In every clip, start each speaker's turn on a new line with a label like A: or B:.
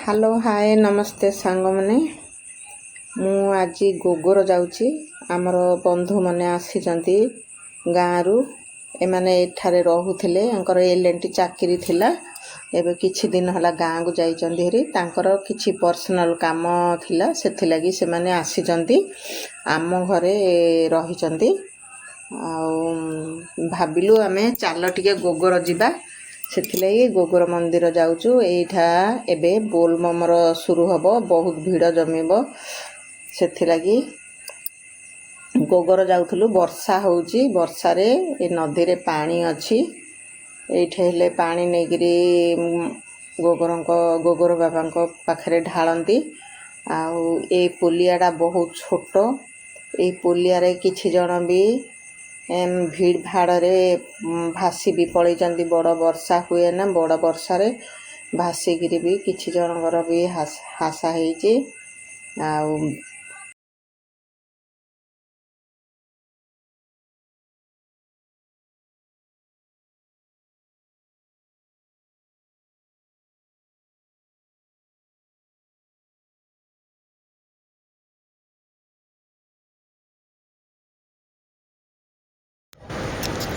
A: Hello hi नमस्ते सांग मैंने मु आज गोगर जाऊँगी आमर बंधु मैंने आसी गाँव एमाने एठारे रहूले एल&टी चाकरी थिला एबे किछि दिन हला गाँव को जाइचंदी हेरी तांकर किछि पर्सनल काम थिला सेथिलागी से माने आसीचंदी आम घरे रहिचंदी आ भाबिलु आमे चाल टिके गोगर जिबा सेथिलागी गोगर मंदिर जाऊचु एठा एबे बोलबमर शुरू हबो बहुत भीड़ जमिबो सेथिलागी गोगर जाउथलु वर्षा होउची वर्षा रे ए नदी रे पानी अछि एठे हेले पानी नेगिरी गोगर बाबांको पाखरे ढाळंती आउ ए पुलियाडा बहुत छोटो ए पुलिया रे किछि जण भी भीड़ भाड़ रे भासी भी पड़े बड़ वर्षा हुए ना बड़ वर्षा रे भासिकी भी किछि जनकर भी हासा होइछि आउ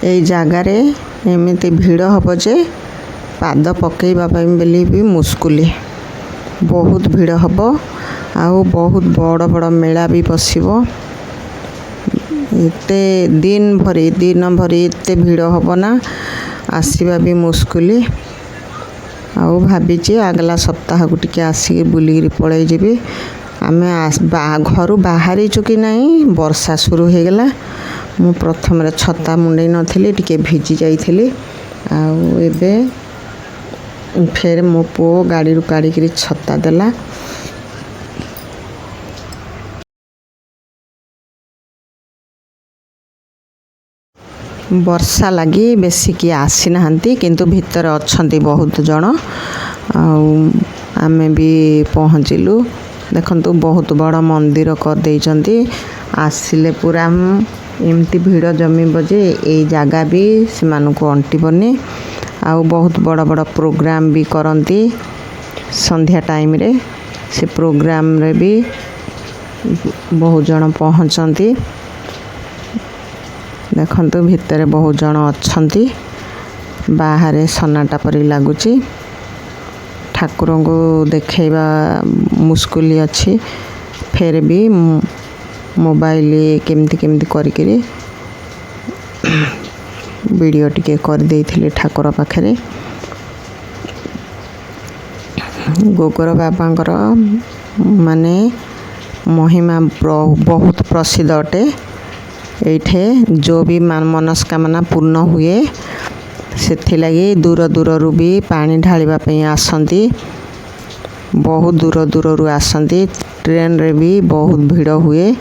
A: ए जगार एमती भीड़ हम जे पाद पकईवा बोली भी मुस्कुली बहुत भीड़ हम आउ बहुत बड़ बड़ मेला भी बसिबो एते दिन भरी एते भीड़ हम ना आसवा भी मुस्कुली आउ भाभी आगला सप्ताह को टिके आसिक बुलिक पलि जी आम घर बाहरी चुकी नहीं वर्षा शुरू हो गला मु प्रथम छता मुंडे नथिली टिके भिजी जाइथिली आउ एबे फेर मो पो गाड़ी काढ़ी छता देला वर्षा लगी बेसी किए आसी नाहंती किंतु भितर अछंती बहुत जन आमे भी पहुँचलु देखंतु बहुत बड़ मंदिर कर देइचंती आसिले पूरा एमती भीड़ जमीब जे ए जगह भी से मानक अंटिबनी आउ बहुत बड़ बड़ प्रोग्राम भी करती संध्या टाइम रे से प्रोग्राम रे भी बहुत जन पहुँचती देखंतु भितर बहुत जन अच्छंती बाहर सन्नाटा परी लगुच ठाकुर को देखा मुस्कुली अच्छी फेर भी मोबाइल केमती केमती करी वीडियो टिके कर देइथिले ठाकुर पाखरे गोगर बाबांकर माने महिमा बहुत प्रसिद्ध अटे एठे जो भी मनस्कामना पूर्ण हुए सेथिलागी दूर दूर भी पानी ढालिबा पई आसंती बहुत दूर दूर आसंती ट्रेन रे भी बहुत भीड़ हुए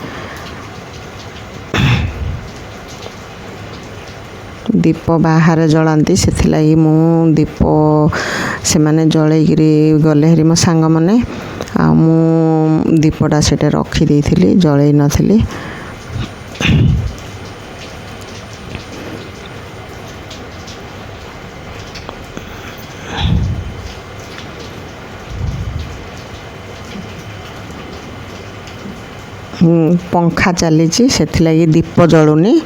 A: दीप बाहर जलांती सेथिलागी मु दीप से माने जलैगिरी गले हेरी मो सांग माने आ मु दीपटा सेटे रखी देइथिली जलै नथिली पंखा चली से दीप जलुनी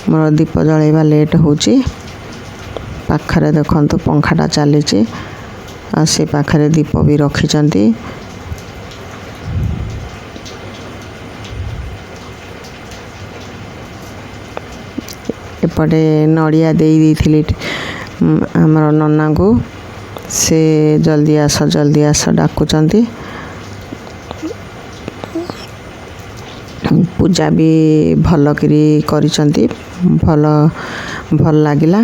A: मोर दीप जलैवा लेट होची पाखरे देखंतु पंखाटा चली से पाखरे दीप भी रखिचंती एपटे नड़िया देई देइथिली हमर नन्ना को से जल्दी आस डाकुचंती पूजा भी भल करी भल लागिला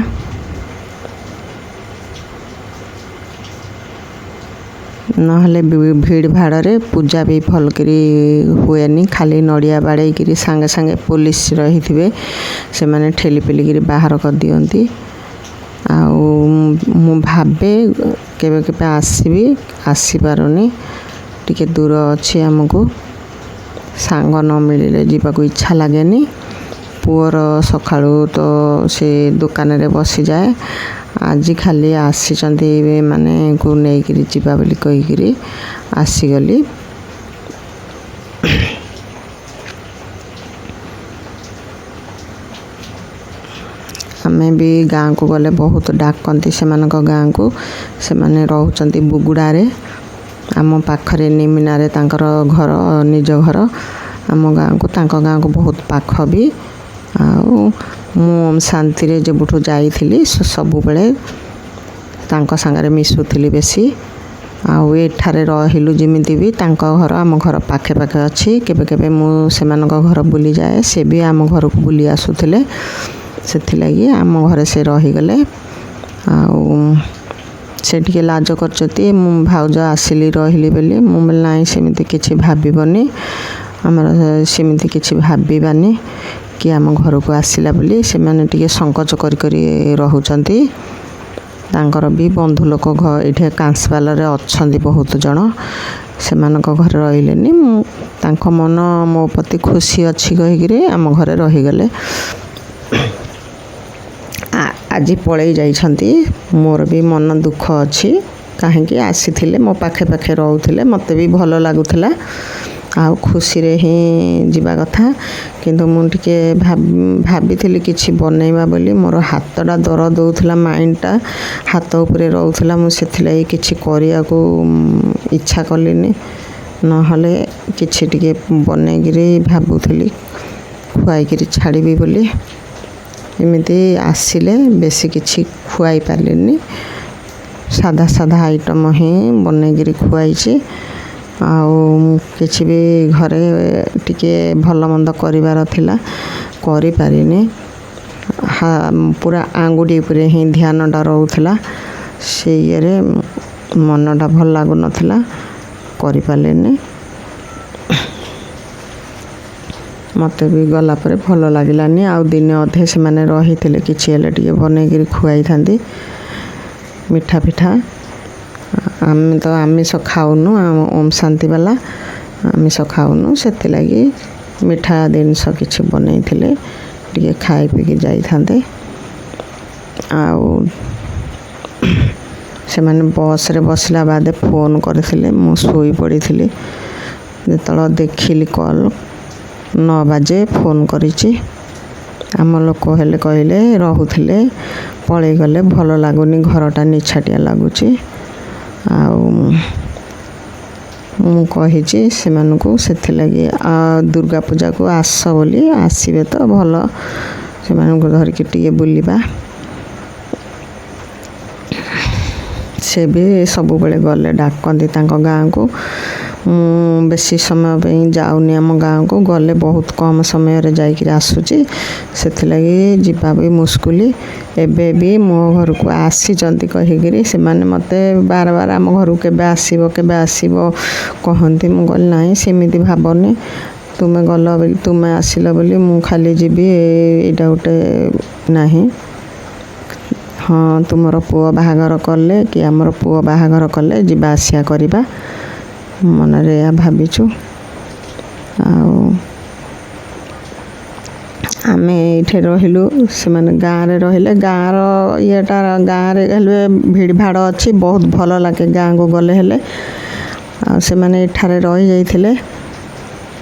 A: नहले भीड़ भाड़ रे पूजा भी भल हुएनी खाली नड़िया बाड़े सांगे सांगे पुलिस रही थे से माने ठेली पेलिक बाहर कर दियंती आउ मु भाबे केबे केबे आसी पारुनी टिके दूर अच्छी आमको सांग न मिले जीवाक इच्छा लगेनी पुअर सकाळू तो से दुकान रे बसी जाए ଆଜି ଖାଲି ଆସିଛନ୍ତି ମାନେ କୁ ନେଇକିରି ଯିବା ବୋଲି କହିକିରି ଆସିଗଲି। ଆମେ ବି ଗାଁକୁ ଗଲେ ବହୁତ ଡାକନ୍ତି ସେମାନଙ୍କ ଗାଁକୁ। ସେମାନେ ରହୁଛନ୍ତି ବୁଗୁଡ଼ାରେ, ଆମ ପାଖରେ ନିମିନାରେ ତାଙ୍କର ଘର, ନିଜ ଘର। ଆମ ଗାଁକୁ ତାଙ୍କ ଗାଁକୁ ବହୁତ ପାଖ ବି। ଆଉ ମୁଁ ଶାନ୍ତିରେ ଯେବେଠୁ ଯାଇଥିଲି ସବୁବେଳେ ତାଙ୍କ ସାଙ୍ଗରେ ମିଶୁଥିଲି ବେଶୀ। ଆଉ ଏଠାରେ ରହିଲୁ ଯେମିତି ବି ତାଙ୍କ ଘର ଆମ ଘର ପାଖେ ପାଖେ ଅଛି। କେବେ କେବେ ମୁଁ ସେମାନଙ୍କ ଘର ବୁଲିଯାଏ, ସେ ବି ଆମ ଘରକୁ ବୁଲି ଆସୁଥିଲେ। ସେଥିଲାଗି ଆମ ଘରେ ସେ ରହିଗଲେ। ଆଉ ସେ ଟିକେ ଲାଜ କରୁଛନ୍ତି, ମୁଁ ଭାଉଜ ଆସିଲି ରହିଲି ବୋଲି। ମୁଁ ବୋଲେ ନାହିଁ, ସେମିତି କିଛି ଭାବିବନି, ଆମର ସେମିତି କିଛି ଭାବିବାନି କି ଆମ ଘରକୁ ଆସିଲା ବୋଲି। ସେମାନେ ଟିକେ ସଙ୍କୋଚ କରି କରି ରହୁଛନ୍ତି। ତାଙ୍କର ବି ବନ୍ଧୁ ଲୋକ ଏଇଠି କାଂସବାଲରେ ଅଛନ୍ତି ବହୁତ ଜଣ। ସେମାନଙ୍କ ଘରେ ରହିଲେନି। ତାଙ୍କ ମନ ମୋ ପ୍ରତି ଖୁସି ଅଛି କହିକିରି ଆମ ଘରେ ରହିଗଲେ। ଆଜି ପଳେଇ ଯାଇଛନ୍ତି। ମୋର ବି ମନ ଦୁଃଖ ଅଛି, କାହିଁକି ଆସିଥିଲେ ମୋ ପାଖେ ପାଖେ ରହୁଥିଲେ, ମୋତେ ବି ଭଲ ଲାଗୁଥିଲା। ଆଉ ଖୁସିରେ ହିଁ ଯିବା କଥା। କିନ୍ତୁ ମୁଁ ଟିକେ ଭାବିଥିଲି କିଛି ବନେଇବା ବୋଲି। ମୋର ହାତଟା ଦରଜ ଦେଉଥିଲା, ମାଇଣ୍ଡଟା ହାତ ଉପରେ ରହୁଥିଲା। ମୁଁ ସେଥିଲାଗି କିଛି କରିବାକୁ ଇଚ୍ଛା କଲିନି। ନହେଲେ କିଛି ଟିକେ ବନେଇକିରି ଭାବୁଥିଲି ଖୁଆଇକିରି ଛାଡ଼ିବି ବୋଲି। ଏମିତି ଆସିଲେ ବେଶୀ କିଛି ଖୁଆଇ ପାରିଲିନି। ସାଧା ସାଧା ଆଇଟମ୍ ହିଁ ବନେଇକିରି ଖୁଆଇଛି। ଆଉ କିଛି ବି ଘରେ ଟିକେ ଭଲ ମନ୍ଦ କରିବାର ଥିଲା, କରିପାରିନି। ପୁରା ଆଙ୍ଗୁଠି ଉପରେ ହିଁ ଧ୍ୟାନଟା ରହୁଥିଲା। ସେଇ ଇଏରେ ମନଟା ଭଲ ଲାଗୁନଥିଲା, କରିପାରିଲିନି। ମୋତେ ବି ଗଲା ପରେ ଭଲ ଲାଗିଲାନି। ଆଉ ଦିନେ ଅଧେ ସେମାନେ ରହିଥିଲେ କିଛି ହେଲେ ଟିକେ ବନେଇକିରି ଖୁଆଇଥାନ୍ତି, ମିଠା ପିଠା। ଆମେ ତ ଆମିଷ ଖାଉନୁ, ଓମ୍ ଶାନ୍ତି ବାଲା ଆମିଷ ଖାଉନୁ। ସେଥିଲାଗି ମିଠା ଜିନିଷ କିଛି ବନେଇଥିଲେ ଟିକେ ଖାଇ ପିଇକି ଯାଇଥାନ୍ତେ। ଆଉ ସେମାନେ ବସ୍ରେ ବସିଲା ବାଦେ ଫୋନ୍ କରିଥିଲେ, ମୁଁ ଶୋଇ ପଡ଼ିଥିଲି। ଯେତେବେଳେ ଦେଖିଲି କଲ୍ 9 ବାଜେ ଫୋନ୍ କରିଛି। ଆମ ଲୋକ ହେଲେ କହିଲେ ରହୁଥିଲେ, ପଳେଇଗଲେ, ଭଲ ଲାଗୁନି, ଘରଟା ନିଛାଟିଆ ଲାଗୁଛି। ଆଉ ମୁଁ କହିଛି ସେମାନଙ୍କୁ, ସେଥିଲାଗି ଦୁର୍ଗା ପୂଜାକୁ ଆସ ବୋଲି। ଆସିବେ ତ ଭଲ, ସେମାନଙ୍କୁ ଧରିକି ଟିକେ ବୁଲିବା। ସେ ବି ସବୁବେଳେ ଗଲେ ଡାକନ୍ତି ତାଙ୍କ ଗାଁକୁ। ମୁଁ ବେଶୀ ସମୟ ପାଇଁ ଯାଉନି ଆମ ଗାଁକୁ, ଗଲେ ବହୁତ କମ୍ ସମୟରେ ଯାଇକିରି ଆସୁଛି। ସେଥିଲାଗି ଯିବା ବି ମୁସ୍କିଲ। ଏବେ ବି ମୋ ଘରକୁ ଆସିଛନ୍ତି କହିକିରି ସେମାନେ ମୋତେ ବାର ବାର ଆମ ଘରକୁ କେବେ ଆସିବ କହନ୍ତି। ମୁଁ କହିଲି ନାହିଁ, ସେମିତି ଭାବନି। ତୁମେ ଗଲ ବୋଲି, ତୁମେ ଆସିଲ ବୋଲି ମୁଁ ଖାଲି ଯିବି, ଏଇଟା ଗୋଟେ ନାହିଁ। ହଁ, ତୁମର ପୁଅ ବାହାଘର କଲେ କି ଆମର ପୁଅ ବାହାଘର କଲେ ଯିବା ଆସିବା କରିବା, ମନରେ ଏହା ଭାବିଛୁ। ଆଉ ଆମେ ଏଇଠି ରହିଲୁ, ସେମାନେ ଗାଁରେ ରହିଲେ। ଗାଁର ଇଏଟା, ଗାଁରେ ହେଲେ ଭିଡ଼ ଭାଡ଼ ଅଛି, ବହୁତ ଭଲ ଲାଗେ ଗାଁକୁ ଗଲେ। ହେଲେ ଆଉ ସେମାନେ ଏଠାରେ ରହିଯାଇଥିଲେ।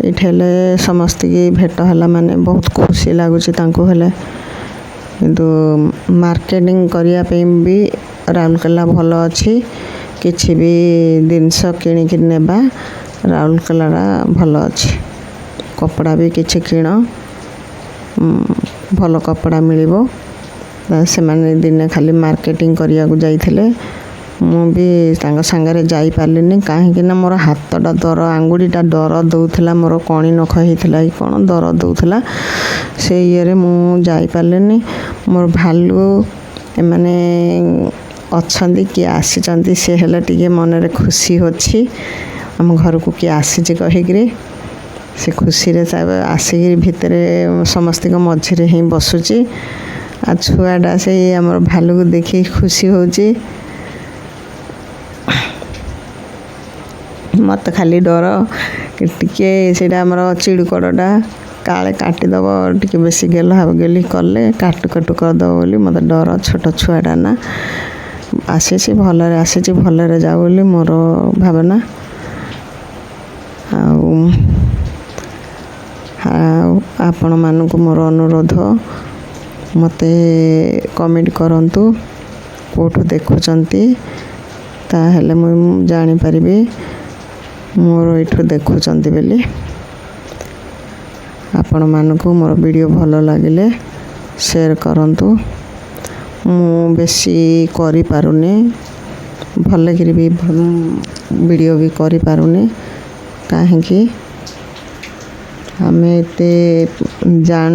A: ଏଇଠି ହେଲେ ସମସ୍ତଙ୍କୁ ଭେଟ ହେଲା ମାନେ ବହୁତ ଖୁସି ଲାଗୁଛି ତାଙ୍କୁ। ହେଲେ କିନ୍ତୁ ମାର୍କେଟିଂ କରିବା ପାଇଁ ବି ରାଉରକେଲା ଭଲ ଅଛି। କିଛି ବି ଜିନିଷ କିଣିକି ନେବା, ରାଉରକେଲାଟା ଭଲ ଅଛି। କପଡ଼ା ବି କିଛି କିଣ, ଭଲ କପଡ଼ା ମିଳିବ। ସେମାନେ ଦିନେ ଖାଲି ମାର୍କେଟିଂ କରିବାକୁ ଯାଇଥିଲେ। ମୁଁ ବି ତାଙ୍କ ସାଙ୍ଗରେ ଯାଇପାରିଲିନି, କାହିଁକିନା ମୋର ହାତଟା ଆଙ୍ଗୁଠିଟା ଦରଜ ଦେଉଥିଲା। ମୋର କଣି ନଖ ହେଇଥିଲା କି କ'ଣ ଦରଜ ଦେଉଥିଲା। ସେଇ ଇଏରେ ମୁଁ ଯାଇପାରିଲିନି। ମୋର ଭାଲୁ ଏମାନେ ଅଛନ୍ତି, କିଏ ଆସିଛନ୍ତି, ସେ ହେଲେ ଟିକେ ମନରେ ଖୁସି ଅଛି ଆମ ଘରକୁ କିଏ ଆସିଛି କହିକିରି। ସେ ଖୁସିରେ ଆସିକି ଭିତରେ ସମସ୍ତଙ୍କ ମଝିରେ ହିଁ ବସୁଛି। ଆଉ ଛୁଆଟା ସେଇ ଆମର ଭାଲୁକୁ ଦେଖିକି ଖୁସି ହେଉଛି। ମୋତେ ଖାଲି ଡର ଟିକେ, ସେଇଟା ଆମର ଚିଡ଼ୁକଡ଼ଟା କାଳେ କାଟିଦେବ, ଟିକେ ବେଶୀ ଗେଲି କଲେ କାଟୁ କାଟୁ କରିଦେବ ବୋଲି ମୋତେ ଡର। ଛୋଟ ଛୁଆଟା ନା, ଆସିଛି ଭଲରେ ଯାଉ ବୋଲି ମୋର ଭାବନା। ଆଉ ଆପଣମାନଙ୍କୁ ମୋର ଅନୁରୋଧ, ମୋତେ କମେଣ୍ଟ କରନ୍ତୁ କେଉଁଠୁ ଦେଖୁଛନ୍ତି, ତାହେଲେ ମୁଁ ଜାଣିପାରିବି ମୋର ଏଇଠୁ ଦେଖୁଛନ୍ତି ବୋଲି। ଆପଣମାନଙ୍କୁ ମୋର ଭିଡ଼ିଓ ଭଲ ଲାଗିଲେ ସେୟାର କରନ୍ତୁ। ମୁଁ ବେଶୀ କରିପାରୁନି, ଭଲକିରି ବି ଭିଡ଼ିଓ ବି କରିପାରୁନି, କାହିଁକି ଆମେ ଏତେ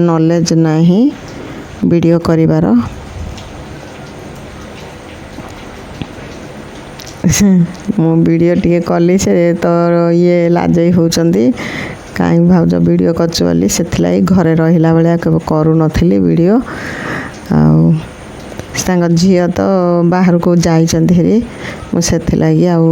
A: ନଲେଜ ନାହିଁ ଭିଡ଼ିଓ କରିବାର। ମୁଁ ଭିଡ଼ିଓ ଟିକେ କଲି, ସେ ତ ଲାଜେଇ ହେଉଛନ୍ତି, କାହିଁକି ଭାଉଜ ଭିଡ଼ିଓ କରୁଛୁ ବୋଲି। ସେଥିଲାଗି ଘରେ ରହିଲା ଭଳିଆ କେବେ କରୁନଥିଲି ଭିଡ଼ିଓ। ଆଉ ତାଙ୍କ ଝିଅ ତ ବାହାରକୁ ଯାଇଛନ୍ତି ହେରି, ମୁଁ ସେଥିଲାଗି ଆଉ